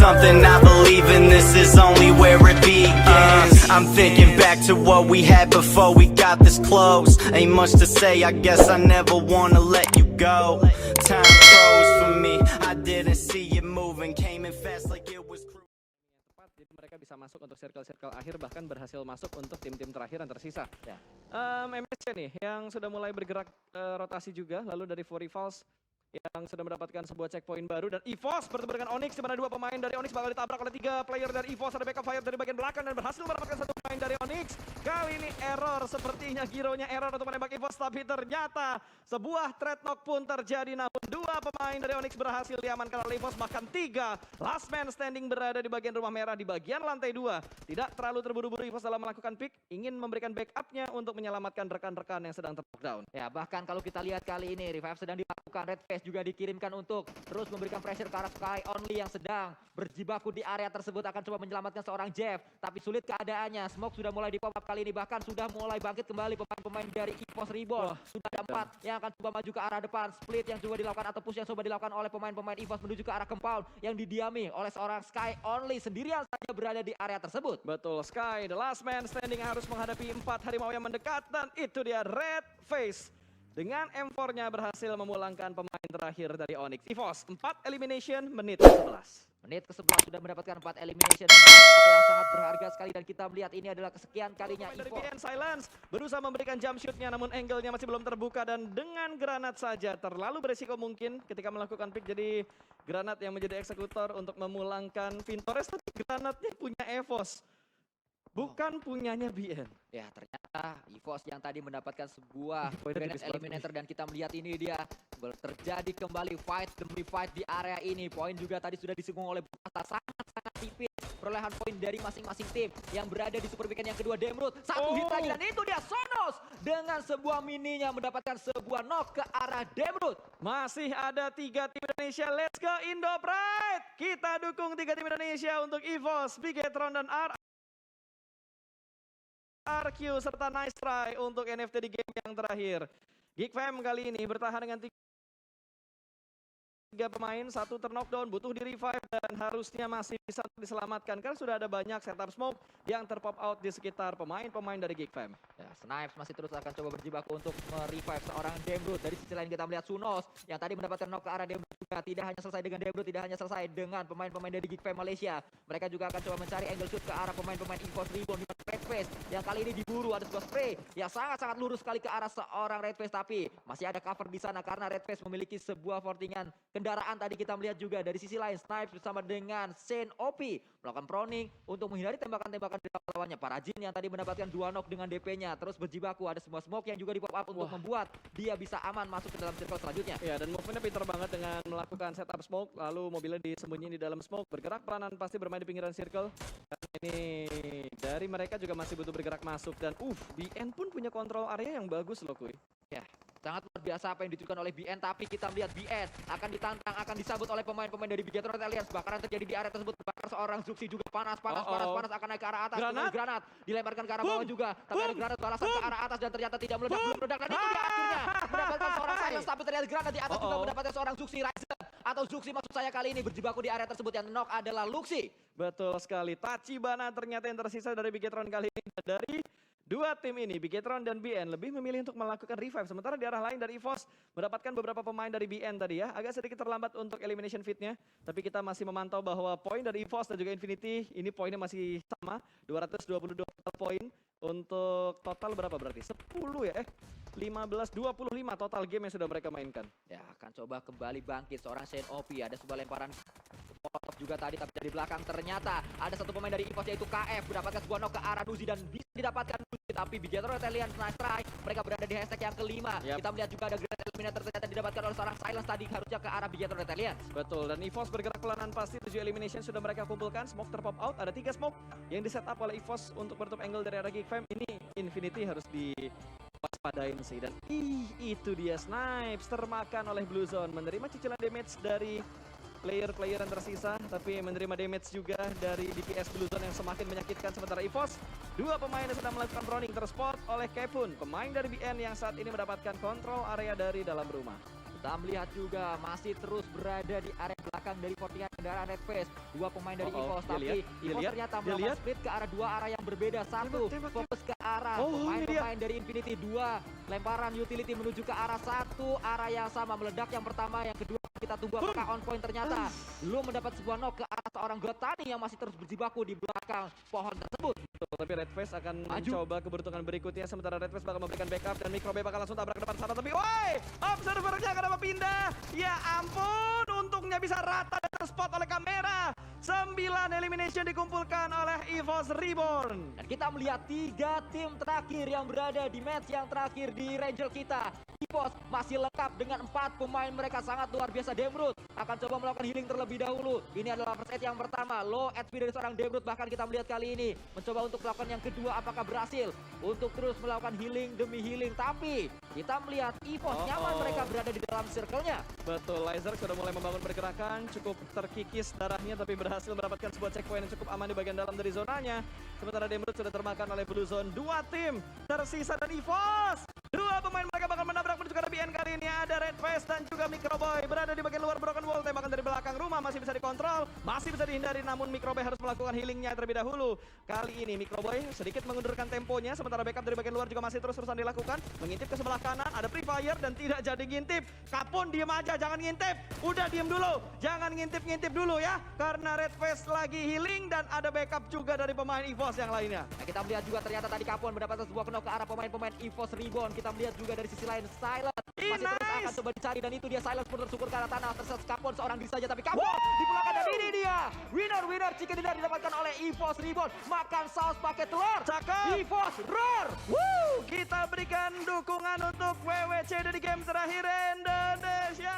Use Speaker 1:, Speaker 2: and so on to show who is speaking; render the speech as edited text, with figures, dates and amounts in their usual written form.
Speaker 1: something I believe in, this is only where it begins. I'm thinking back to what we had before we got this close. Ain't much to say, I guess I never wanna let you go. Time froze for me, I didn't see it moving, came in fast like it was cruising.
Speaker 2: Jadi mereka bisa masuk untuk circle-circle akhir, bahkan berhasil masuk untuk tim-tim terakhir yang tersisa.
Speaker 3: Ya.
Speaker 2: MSC nih yang sudah mulai bergerak rotasi juga, lalu dari Fury Falls yang sudah mendapatkan sebuah checkpoint baru, dan EVOS bertemu dengan Onyx, di mana dua pemain dari Onyx bakal ditabrak oleh 3 player dari EVOS. Ada backup fire dari bagian belakang dan berhasil mendapatkan satu pemain dari Onyx. Kali ini error, sepertinya Gironya error untuk menembak EVOS, tapi ternyata sebuah threat knock pun terjadi, namun 2 pemain dari Onyx berhasil diamankan oleh EVOS, bahkan 3 last man standing berada di bagian rumah merah di bagian lantai 2. Tidak terlalu terburu-buru EVOS dalam melakukan pick, ingin memberikan backupnya untuk menyelamatkan rekan-rekan yang sedang terlockdown.
Speaker 3: Ya, bahkan kalau kita lihat kali ini revive sedang dilakukan, Red Face juga dikirimkan untuk terus memberikan pressure ke arah Sky Only yang sedang berjibaku di area tersebut, akan coba menyelamatkan seorang Jeff, tapi sulit keadaannya. Smoke sudah mulai di pop up kali ini, bahkan sudah mulai bangkit kembali pemain-pemain dari EVOS Reborn. Sudah ada 4 yang akan coba maju ke arah depan. Split yang coba dilakukan atau push yang coba dilakukan oleh pemain-pemain EVOS menuju ke arah compound yang didiami oleh seorang Sky Only, sendirian saja berada di area tersebut.
Speaker 2: Betul, Sky, the last man standing, harus menghadapi 4 harimau yang mendekat, dan itu dia Red Face. Dengan M4-nya berhasil memulangkan pemain terakhir dari Onyx. EVOS, 4 elimination, menit ke-11.
Speaker 3: Menit ke-11 sudah mendapatkan 4 elimination, yang sangat berharga sekali, dan kita melihat ini adalah kesekian kalinya
Speaker 2: Dari
Speaker 3: EVOS.
Speaker 2: BN Silence berusaha memberikan jump shoot-nya, namun angle-nya masih belum terbuka, dan dengan granat saja terlalu beresiko mungkin ketika melakukan pick. Jadi granat yang menjadi eksekutor untuk memulangkan Vintores, tapi granatnya punya EVOS, bukan punyanya BN.
Speaker 3: Ya, ternyata EVOS yang tadi mendapatkan sebuah
Speaker 2: Poinnya
Speaker 3: granate
Speaker 2: tipis banget
Speaker 3: eliminator, dan kita melihat ini dia terjadi kembali fight demi fight di area ini. Poin juga tadi sudah disinggung oleh Bukasa, sangat-sangat tipis perolehan poin dari masing-masing tim yang berada di Super Weekend yang kedua. Demrut, satu hit lagi, dan itu dia Sonos dengan sebuah mininya mendapatkan sebuah knock ke arah Demrut.
Speaker 2: Masih ada 3 tim Indonesia, let's go Indo Pride. Kita dukung 3 tim Indonesia untuk EVOS, Bigetron, dan RQ serta Nice Try untuk NFT di game yang terakhir. Geekfam kali ini bertahan dengan 3 pemain, 1 terknockdown, butuh di revive, dan harusnya masih bisa diselamatkan karena sudah ada banyak setup smoke yang terpop out di sekitar pemain-pemain dari Geekfam.
Speaker 3: Ya, Snipes masih terus akan coba berjibaku untuk merevive seorang Demrut. Dari sisi lain kita melihat Sunos yang tadi mendapatkan knock ke arah Demrut juga. Tidak hanya selesai dengan Demrut, tidak hanya selesai dengan pemain-pemain dari Geekfam Malaysia. Mereka juga akan coba mencari angle shoot ke arah pemain-pemain EVOS Reborn, di Red Face yang kali ini diburu. Ada sebuah spray yang sangat-sangat lurus sekali ke arah seorang Red Face, tapi masih ada cover di sana karena Red Face memiliki sebuah fortingan kendaraan. Tadi kita melihat juga dari sisi lain Snipes bersama dengan Saint OP melakukan proning untuk menghindari tembakan-tembakan dari lawannya. Parajin yang tadi mendapatkan 2 knock dengan DP-nya terus berjibaku. Ada sebuah smoke yang juga di pop up untuk membuat dia bisa aman masuk ke dalam circle selanjutnya.
Speaker 2: Ya, dan movement-nya pintar banget dengan melakukan setup smoke, lalu mobilnya disembunyiin di dalam smoke, bergerak peranan pasti bermain di pinggiran circle. Dan ini dari mereka juga masih butuh bergerak masuk, dan BN pun punya kontrol area yang bagus loh kuy.
Speaker 3: Ya, sangat luar biasa apa yang ditunjukkan oleh BN, tapi kita melihat BN akan ditantang, akan disambut oleh pemain-pemain dari Bigetron Alliance. Bahkan terjadi di area tersebut, bahkan seorang Zuxi juga panas akan naik ke arah atas. Granat dilemparkan ke arah bawah juga, tapi ada granat balasan ke arah atas dan ternyata tidak meledak, belum meledak, dan itu dia akhirnya mendapatkan seorang Silence, tapi ternyata granat di atas juga mendapatkan seorang Zuxi Ryzen, atau Zuxi maksud saya kali ini berjibaku di area tersebut. Yang knock adalah Luxi.
Speaker 2: Betul sekali, Tachibana ternyata yang tersisa dari Bigetron kali ini. Dan dari 2 tim ini, Bigetron dan BN lebih memilih untuk melakukan revive. Sementara di arah lain dari EVOS mendapatkan beberapa pemain dari BN tadi ya. Agak sedikit terlambat untuk elimination fitnya. Tapi kita masih memantau bahwa poin dari EVOS dan juga Infinity ini poinnya masih sama. 222 total poin. Untuk total berapa berarti? 10 ya? 15, 25 total game yang sudah mereka mainkan.
Speaker 3: Ya, akan coba kembali bangkit seorang Saint OP. Ada sebuah lemparan Molotov juga tadi, tapi dari belakang ternyata ada satu pemain dari EVOS yaitu KF mendapatkan sebuah knock ke arah Nuzi dan bisa didapatkan Nuzi, tapi Bigetron Italian Nice Try. Mereka berada di hashtag yang kelima. Kita melihat juga ada Grand Eliminator ternyata didapatkan oleh seorang Silence tadi, harusnya ke arah Bigetron Italian.
Speaker 2: Betul, dan EVOS bergerak pelanan pasti. 7 elimination sudah mereka kumpulkan. Smoke terpop out, ada 3 smoke yang di setup oleh EVOS untuk menutup angle dari arah Geekfam. Ini Infinity harus diwaspadain sih. Dan itu dia Snipes termakan oleh Blue Zone, menerima cicilan damage dari player-player yang tersisa, tapi menerima damage juga dari DPS Blue Zone yang semakin menyakitkan. Sementara EVOS, 2 pemain yang sedang melakukan proning terspot oleh Kevin, pemain dari BN yang saat ini mendapatkan kontrol area dari dalam rumah.
Speaker 3: Kita melihat juga masih terus berada di area belakang dari Fortian kendaraan Red Face. Dua pemain dari EVOS,
Speaker 2: Dia
Speaker 3: tapi
Speaker 2: lihat, dia
Speaker 3: EVOS
Speaker 2: lihat,
Speaker 3: ternyata
Speaker 2: dia
Speaker 3: melakukan
Speaker 2: lihat.
Speaker 3: split ke arah dua arah yang berbeda. Satu
Speaker 2: Tembak,
Speaker 3: fokus ke arah
Speaker 2: Oh, ini dia.
Speaker 3: pemain-pemain dari Infinity. Dua lemparan utility menuju ke arah satu arah yang sama. Meledak yang pertama, yang kedua kita tunggu apakah on point. Ternyata belum mendapat sebuah knock ke arah seorang Gotani yang masih terus berjibaku di belakang pohon tersebut.
Speaker 2: Tapi Red Face akan
Speaker 3: Maju.
Speaker 2: mencoba keberuntungan berikutnya, sementara Red Face bakal memberikan backup dan Microbe bakal langsung tabrak ke depan sana. Tapi woi, observernya kenapa pindah? Ya ampun, untungnya bisa rata dan terspot oleh kamera. 9 elimination dikumpulkan oleh EVOS Reborn.
Speaker 3: Dan kita melihat 3 tim terakhir yang berada di match yang terakhir di Ranger kita. EVOS masih lengkap dengan 4 pemain mereka sangat luar biasa. Demrut akan coba melakukan healing terlebih dahulu. Ini adalah first aid yang pertama. Low HP dari seorang Demrut, bahkan kita melihat kali ini mencoba untuk melakukan yang kedua. Apakah berhasil untuk terus melakukan healing demi healing? Tapi kita melihat EVOS nyaman mereka berada di dalam circle-nya.
Speaker 2: Betul, Laser sudah mulai membangun pergerakan, cukup terkikis darahnya tapi berhasil mendapatkan sebuah checkpoint yang cukup aman di bagian dalam dari zonanya. Sementara Demrut sudah termakan oleh Blue Zone. 2 tim tersisa dan EVOS. 2 pemain mereka bakal menabrak menuju ke BN kali ini. Ada Red Face dan juga Microboy berada di bagian luar Broken Wall. Tembakan dari belakang rumah masih bisa dikontrol, masih bisa dihindari, namun Microboy harus melakukan healingnya terlebih dahulu. Kali ini Microboy sedikit mengundurkan temponya, sementara backup dari bagian luar juga masih terus-terusan dilakukan. Mengintip ke sebelah kanan, ada Free Fire dan tidak jadi ngintip. Kapun diem aja, jangan ngintip. Udah diem dulu, jangan ngintip-ngintip dulu ya. Karena Red Face lagi healing dan ada backup juga dari pemain EVOS yang lainnya.
Speaker 3: Nah, kita melihat juga ternyata tadi Kapon mendapatkan sebuah knock ke arah pemain-pemain EVOS Reborn. Kita melihat juga dari sisi lain Silent masih terus akan coba dicari, dan itu dia Silent pun tersukur ke arah tanah. Tersesat Kapon seorang diri saja, tapi Kapon dipulangkan dan ini dia winner chicken dinner didapatkan oleh EVOS Reborn. Makan saus pakai telur.
Speaker 2: Cakep.
Speaker 3: EVOS roar.
Speaker 2: Kita berikan dukungan untuk WWC dari game terakhir Indonesia.